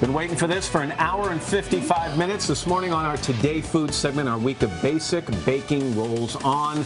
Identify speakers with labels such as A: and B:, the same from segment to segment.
A: Been waiting for this for an hour and 55 minutes. This morning on our Today Food segment, our week of basic baking rolls on.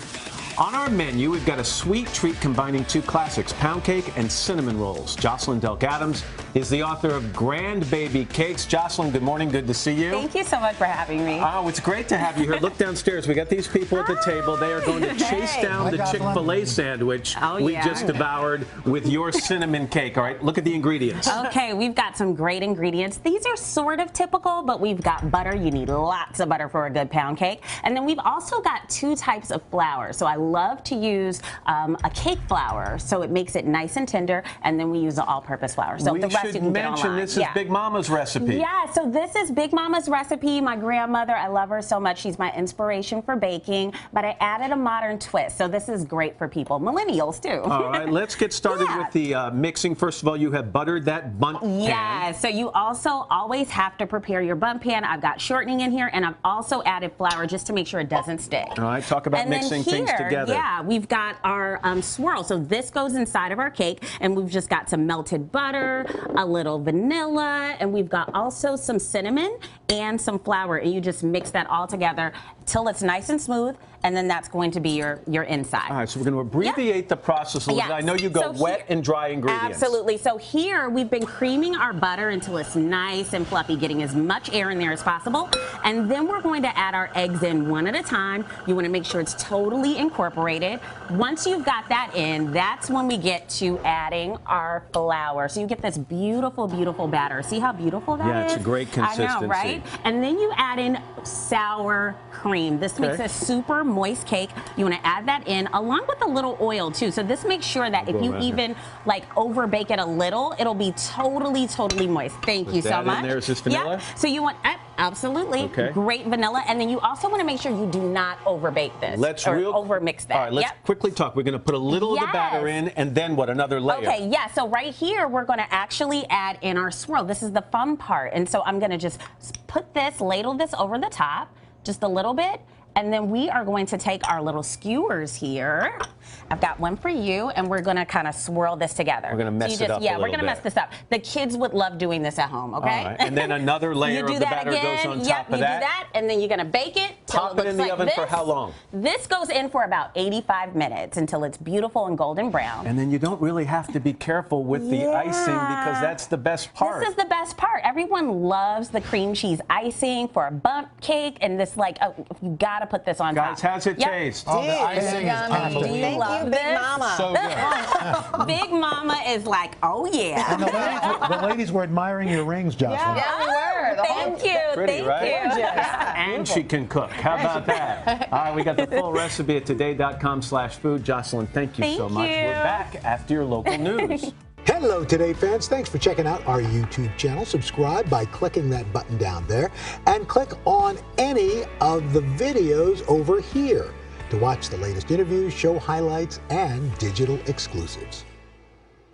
A: On our menu, we've got a sweet treat combining two classics, pound cake and cinnamon rolls. Jocelyn Delk Adams is the author of Grandbaby Cakes. Jocelyn, good morning. Good to see you.
B: Thank you so much for having me.
A: Oh, it's great to have you here. Look downstairs. We got these people at the table. They are going to chase down the Chick-fil-A sandwich we just devoured with your cinnamon cake. All right, look at the ingredients.
B: Okay, we've got some great ingredients. These are sort of typical, but we've got butter. You need lots of butter for a good pound cake. And then we've also got two types of flour. So I love to use a cake flour, so it makes it nice and tender, and then we use the all-purpose flour. So the rest you can get online.
A: This is Big Mama's recipe.
B: Yeah, so this is Big Mama's recipe. My grandmother, I love her so much. She's my inspiration for baking, but I added a modern twist. So this is great for people, millennials too.
A: All right, let's get started with the mixing. First of all, you have buttered that bundt pan.
B: Yeah, so you also always have to prepare your bundt pan. I've got shortening in here, and I've also added flour just to make sure it doesn't stick.
A: All right, talk about mixing things together.
B: Yeah, we've got our swirl. So this goes inside of our cake, and we've just got some melted butter, a little vanilla, and we've got also some cinnamon and some flour, and you just mix that all together till it's nice and smooth, and then that's going to be your inside.
A: All right, so we're going to abbreviate the process a little bit. I know you go wet and dry ingredients.
B: Absolutely. So here we've been creaming our butter until it's nice and fluffy, getting as much air in there as possible, and then we're going to add our eggs in one at a time. You want to make sure it's totally incorporated. Once you've got that in, that's when we get to adding our flour. So you get this beautiful, beautiful batter. See how beautiful that is?
A: Yeah, it's a great consistency.
B: I know, right? And then you add in sour cream. This makes a super moist cake. You want to add that in along with a little oil too. So this makes sure that if you even like over bake it a little, it'll be totally, totally moist. Thank you so much.
A: Is this vanilla?
B: Yeah. So you want absolutely great vanilla, and then you also want to make sure you do not over bake this over mix that.
A: All right, let's quickly talk. We're going to put a little of the batter in, and then what? Another layer.
B: Okay, yeah. So right here we're going to actually add in our swirl. This is the fun part, and so I'm going to just put this, ladle this over the top, just a little bit. And then we are going to take our little skewers here. I've got one for you, and we're going to kind of swirl this together.
A: We're going to mess it up a little bit.
B: We're going to mess this up. The kids would love doing this at home, okay?
A: All right. And then another layer of the batter goes on top of that.
B: You do that, and then you're going to bake it.
A: Pop it in the oven for how long?
B: This goes in for about 85 minutes until it's beautiful and golden brown.
A: And then you don't really have to be careful with the icing because that's the best part.
B: This is the best part. Everyone loves the cream cheese icing for a bundt cake, and this you got to put this on top.
A: Guys, how's it taste?
C: Oh, the icing is unbelievable.
B: Thank you, Big Mama.
C: So good.
B: Big Mama is like, oh yeah.
C: And the ladies were admiring your rings, Jocelyn.
B: Yeah, we were. Thank you.
A: Pretty,
B: Thank
A: right?
B: you.
A: And she can cook. How about that? All right, we got the full recipe at today.com/food. Jocelyn, thank you so much. We're back after your local news.
D: Hello, Today fans. Thanks for checking out our YouTube channel. Subscribe by clicking that button down there and click on any of the videos over here to watch the latest interviews, show highlights, and digital exclusives.